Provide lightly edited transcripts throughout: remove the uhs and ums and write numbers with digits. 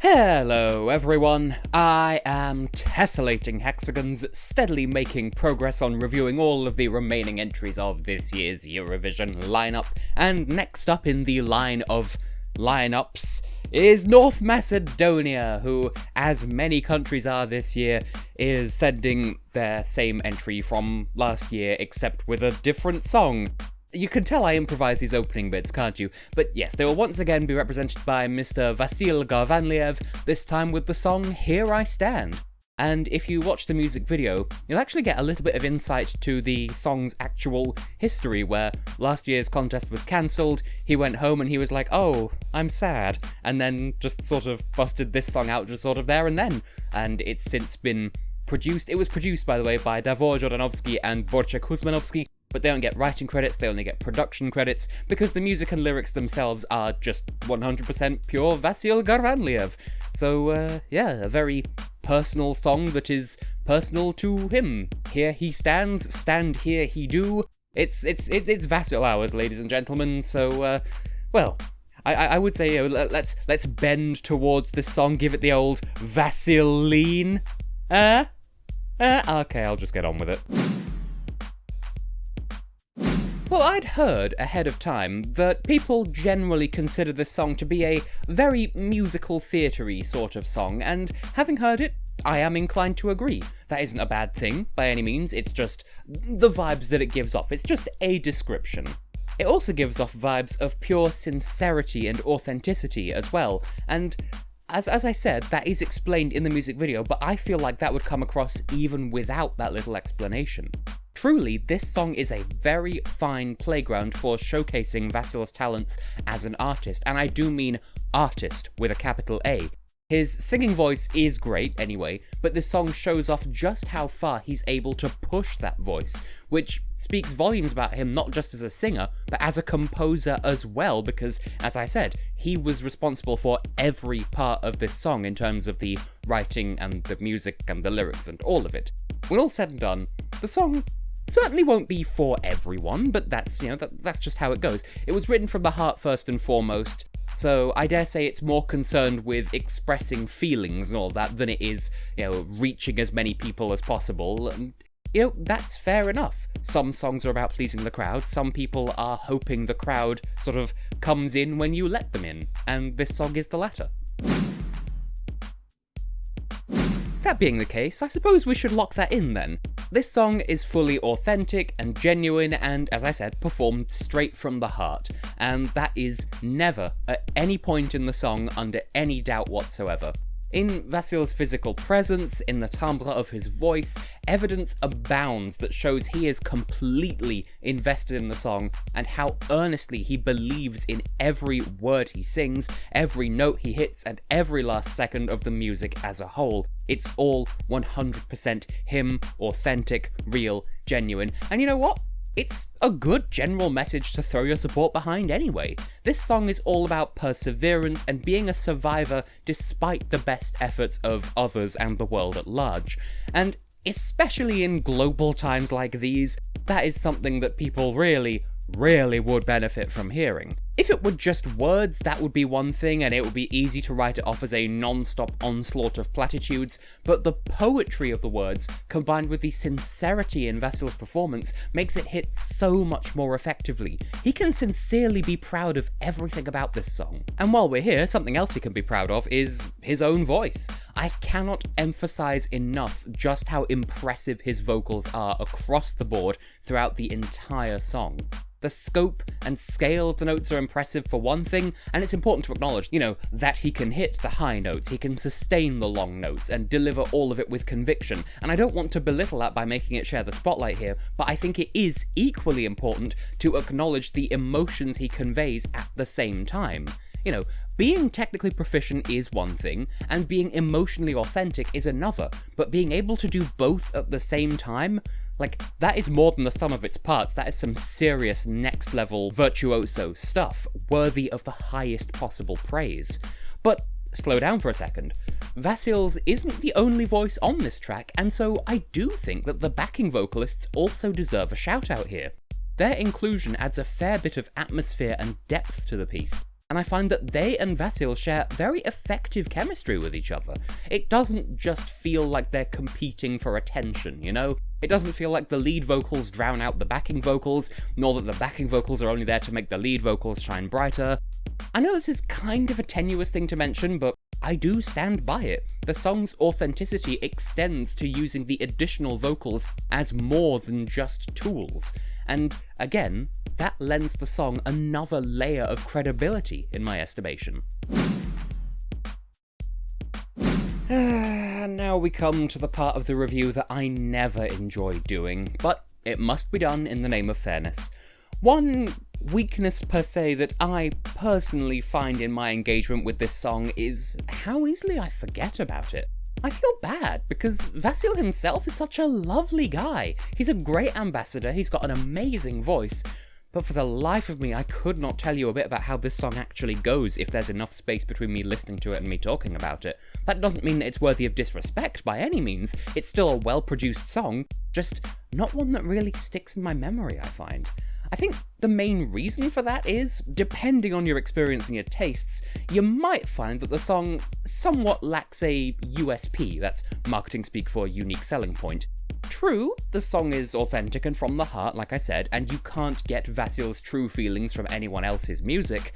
Hello everyone, I am Tessellating Hexagons, steadily making progress on reviewing all of the remaining entries of this year's Eurovision lineup, and next up in the line of lineups is North Macedonia, who, as many countries are this year, is sending their same entry from last year except with a different song. You can tell I improvise these opening bits, can't you? But yes, they will once again be represented by Mr. Vasil, this time with the song Here I Stand. And if you watch the music video, you'll actually get a little bit of insight to the song's actual history, where last year's contest was cancelled, he went home and he was like, oh, I'm sad, and then just sort of busted this song out just sort of there and then. And it's since been produced. It was produced, by the way, by Davor Jordanovsky and Borchek Kuzmanovsky, but they don't get writing credits, they only get production credits, because the music and lyrics themselves are just 100% pure Vasil Garvanliev. So, yeah, a very personal song that is personal to him. Here he stands, stand here he do. It's Vasil hours, ladies and gentlemen, so, well, I would say, let's bend towards this song, give it the old Vaseline. Okay, I'll just get on with it. Well, I'd heard ahead of time that people generally consider this song to be a very musical theatre-y sort of song, and having heard it, I am inclined to agree. That isn't a bad thing, by any means, it's just the vibes that it gives off. It's just a description. It also gives off vibes of pure sincerity and authenticity as well, and as I said, that is explained in the music video, but I feel like that would come across even without that little explanation. Truly, this song is a very fine playground for showcasing Vasil's talents as an artist, and I do mean artist with a capital A. His singing voice is great anyway, but this song shows off just how far he's able to push that voice, which speaks volumes about him not just as a singer, but as a composer as well, because, as I said, he was responsible for every part of this song in terms of the writing and the music and the lyrics and all of it. When all's said and done, the song certainly won't be for everyone, but that's, that's just how it goes. It was written from the heart first and foremost, so I dare say it's more concerned with expressing feelings and all that than it is, reaching as many people as possible. And, that's fair enough. Some songs are about pleasing the crowd, some people are hoping the crowd sort of comes in when you let them in, and this song is the latter. That being the case, I suppose we should lock that in then. This song is fully authentic and genuine and, as I said, performed straight from the heart, and that is never, at any point in the song, under any doubt whatsoever. In Vasil's physical presence, in the timbre of his voice, evidence abounds that shows he is completely invested in the song and how earnestly he believes in every word he sings, every note he hits, and every last second of the music as a whole. It's all 100% him, authentic, real, genuine. And you know what? It's a good general message to throw your support behind anyway. This song is all about perseverance and being a survivor despite the best efforts of others and the world at large. And especially in global times like these, that is something that people really would benefit from hearing. If it were just words, that would be one thing, and it would be easy to write it off as a non-stop onslaught of platitudes, but the poetry of the words, combined with the sincerity in Vasil's performance, makes it hit so much more effectively. He can sincerely be proud of everything about this song. And while we're here, something else he can be proud of is his own voice. I cannot emphasize enough just how impressive his vocals are across the board throughout the entire song. The scope and scale of the notes are impressive for one thing, and it's important to acknowledge, that he can hit the high notes, he can sustain the long notes, and deliver all of it with conviction. And I don't want to belittle that by making it share the spotlight here, but I think it is equally important to acknowledge the emotions he conveys at the same time. Being technically proficient is one thing, and being emotionally authentic is another, but being able to do both at the same time, that is more than the sum of its parts. That is some serious next-level virtuoso stuff, worthy of the highest possible praise. But slow down for a second. Vasil's isn't the only voice on this track, and so I do think that the backing vocalists also deserve a shout-out here. Their inclusion adds a fair bit of atmosphere and depth to the piece. and I find that they and Vasil share very effective chemistry with each other. It doesn't just feel like they're competing for attention, you know? It doesn't feel like the lead vocals drown out the backing vocals, nor that the backing vocals are only there to make the lead vocals shine brighter. I know this is kind of a tenuous thing to mention, but I do stand by it. The song's authenticity extends to using the additional vocals as more than just tools. And again, that lends the song another layer of credibility in my estimation. And now we come to the part of the review that I never enjoy doing, but it must be done in the name of fairness. One weakness per se that I personally find in my engagement with this song is how easily I forget about it. I feel bad because Vasil himself is such a lovely guy. He's a great ambassador, he's got an amazing voice, but for the life of me I could not tell you a bit about how this song actually goes if there's enough space between me listening to it and me talking about it. That doesn't mean that it's worthy of disrespect by any means, it's still a well-produced song, just not one that really sticks in my memory, I find. I think the main reason for that is, depending on your experience and your tastes, you might find that the song somewhat lacks a USP, that's marketing speak for unique selling point. True, the song is authentic and from the heart, like I said, and you can't get Vasil's true feelings from anyone else's music,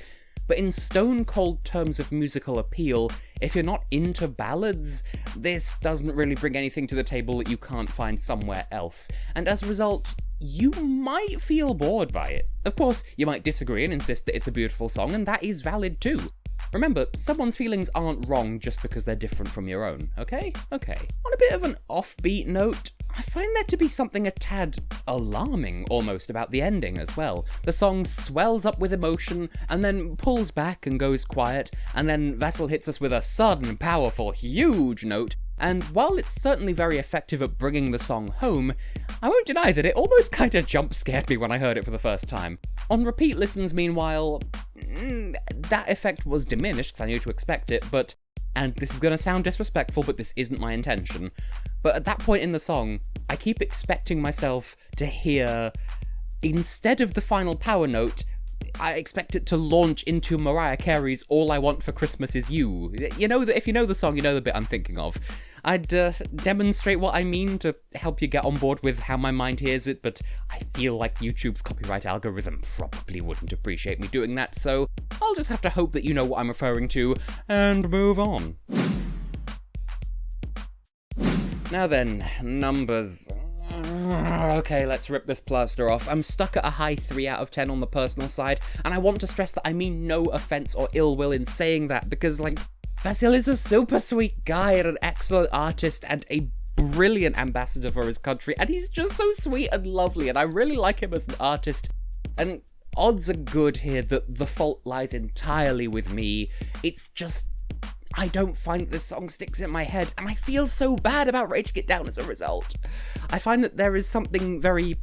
but in stone-cold terms of musical appeal, if you're not into ballads, this doesn't really bring anything to the table that you can't find somewhere else, and as a result, you might feel bored by it. Of course, you might disagree and insist that it's a beautiful song, and that is valid too. Remember, someone's feelings aren't wrong just because they're different from your own, okay? Okay. On a bit of an offbeat note, I find there to be something a tad alarming almost about the ending as well. The song swells up with emotion, and then pulls back and goes quiet, and then Vasil hits us with a sudden, powerful, huge note, and while it's certainly very effective at bringing the song home, I won't deny that it almost kinda jump-scared me when I heard it for the first time. On repeat listens, meanwhile, that effect was diminished, because I knew to expect it, but, and this is gonna sound disrespectful, but this isn't my intention, but at that point in the song, I keep expecting myself to hear, instead of the final power note, I expect it to launch into Mariah Carey's All I Want for Christmas Is You. You know that if you know the song, you know the bit I'm thinking of. I'd demonstrate what I mean to help you get on board with how my mind hears it, but I feel like YouTube's copyright algorithm probably wouldn't appreciate me doing that, so I'll just have to hope that you know what I'm referring to, and move on. Now then, numbers. Okay, let's rip this plaster off. I'm stuck at a high 3 out of 10 on the personal side, and I want to stress that I mean no offense or ill will in saying that, because, like, Vasil is a super sweet guy and an excellent artist and a brilliant ambassador for his country, and he's just so sweet and lovely, and I really like him as an artist, and odds are good here that the fault lies entirely with me. It's just, I don't find this song sticks in my head, and I feel so bad about rating it down as a result. I find that there is something very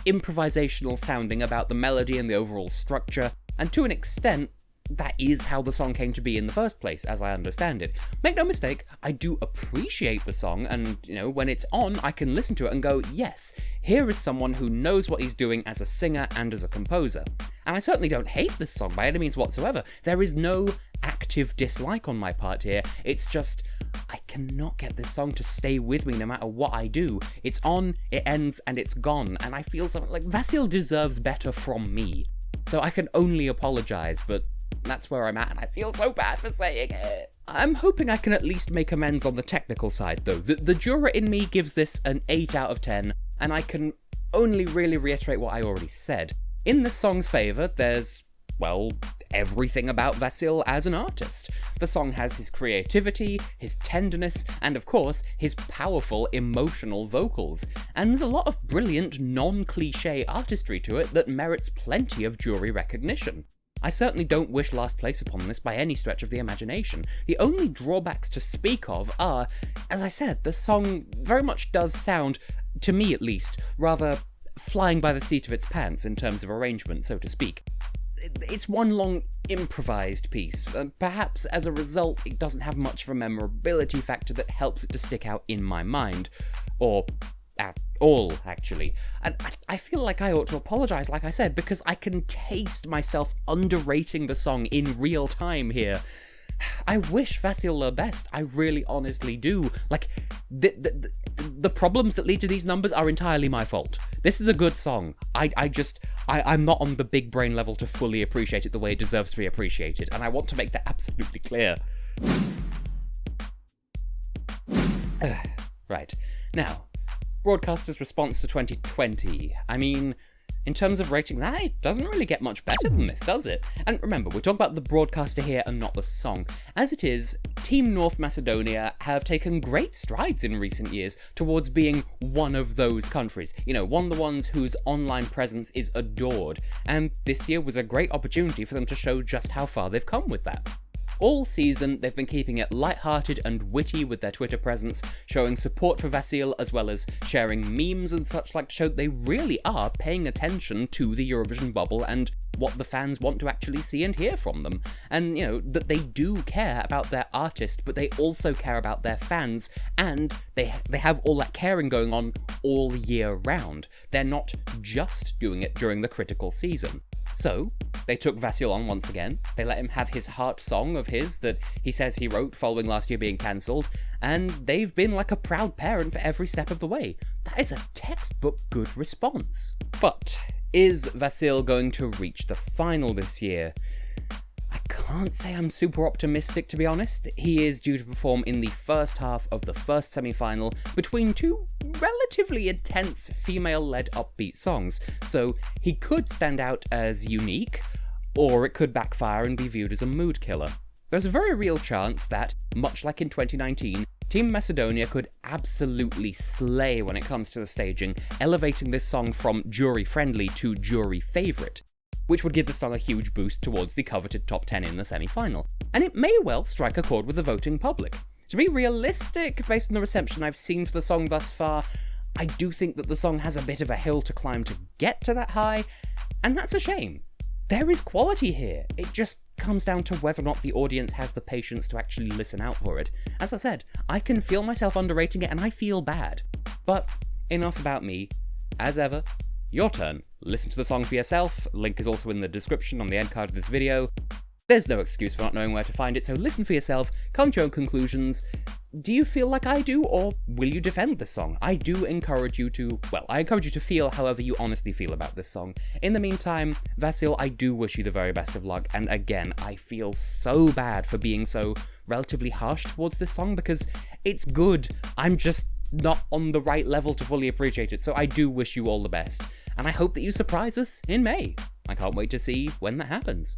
improvisational sounding about the melody and the overall structure, and to an extent, that is how the song came to be in the first place, as I understand it. Make no mistake, I do appreciate the song, and, you know, when it's on, I can listen to it and go, yes, here is someone who knows what he's doing as a singer and as a composer. And I certainly don't hate this song by any means whatsoever. There is no active dislike on my part here. It's just, I cannot get this song to stay with me no matter what I do. It's on, it ends, and it's gone, and I feel something like Vasil deserves better from me. So I can only apologize, but that's where I'm at, and I feel so bad for saying it. I'm hoping I can at least make amends on the technical side, though. The juror in me gives this an 8 out of 10, and I can only really reiterate what I already said. In the song's favour, there's, well, everything about Vasil as an artist. The song has his creativity, his tenderness, and of course, his powerful emotional vocals. And there's a lot of brilliant, non-cliché artistry to it that merits plenty of jury recognition. I certainly don't wish last place upon this by any stretch of the imagination. The only drawbacks to speak of are, as I said, the song very much does sound, to me at least, rather flying by the seat of its pants in terms of arrangement, so to speak. It's one long improvised piece, and perhaps as a result it doesn't have much of a memorability factor that helps it to stick out in my mind. Or at all, actually. And I feel like I ought to apologise, like I said, because I can taste myself underrating the song in real time here. I wish Vasil the best, I really honestly do. Like, the problems that lead to these numbers are entirely my fault. This is a good song. I'm not on the big brain level to fully appreciate it the way it deserves to be appreciated, and I want to make that absolutely clear. Right, now, broadcasters' response to 2020. I mean, in terms of rating that, it doesn't really get much better than this, does it? And remember, we're talking about the broadcaster here and not the song. As it is, Team North Macedonia have taken great strides in recent years towards being one of those countries. You know, one of the ones whose online presence is adored. And this year was a great opportunity for them to show just how far they've come with that. All season, they've been keeping it lighthearted and witty with their Twitter presence, showing support for Vasil as well as sharing memes and such like to show that they really are paying attention to the Eurovision bubble and what the fans want to actually see and hear from them. And, you know, that they do care about their artist, but they also care about their fans, and they have all that caring going on all year round. They're not just doing it during the critical season. So, they took Vasil on once again, they let him have his heart song of his that he says he wrote following last year being cancelled, and they've been like a proud parent for every step of the way. That is a textbook good response. But is Vasil going to reach the final this year? I can't say I'm super optimistic, to be honest. He is due to perform in the first half of the first semi-final between two relatively intense female-led upbeat songs, so he could stand out as unique, or it could backfire and be viewed as a mood killer. There's a very real chance that, much like in 2019, Team Macedonia could absolutely slay when it comes to the staging, elevating this song from jury-friendly to jury-favourite, which would give the song a huge boost towards the coveted top 10 in the semi-final. And it may well strike a chord with the voting public. To be realistic, based on the reception I've seen for the song thus far, I do think that the song has a bit of a hill to climb to get to that high, and that's a shame. There is quality here, it just comes down to whether or not the audience has the patience to actually listen out for it. As I said, I can feel myself underrating it and I feel bad. But enough about me. As ever, your turn. Listen to the song for yourself, link is also in the description on the end card of this video. There's no excuse for not knowing where to find it, so listen for yourself, come to your own conclusions. Do you feel like I do, or will you defend this song? I do encourage you to, I encourage you to feel however you honestly feel about this song. In the meantime, Vasil, I do wish you the very best of luck, and again, I feel so bad for being so relatively harsh towards this song, because it's good, I'm just not on the right level to fully appreciate it, so I do wish you all the best. And I hope that you surprise us in May. I can't wait to see when that happens.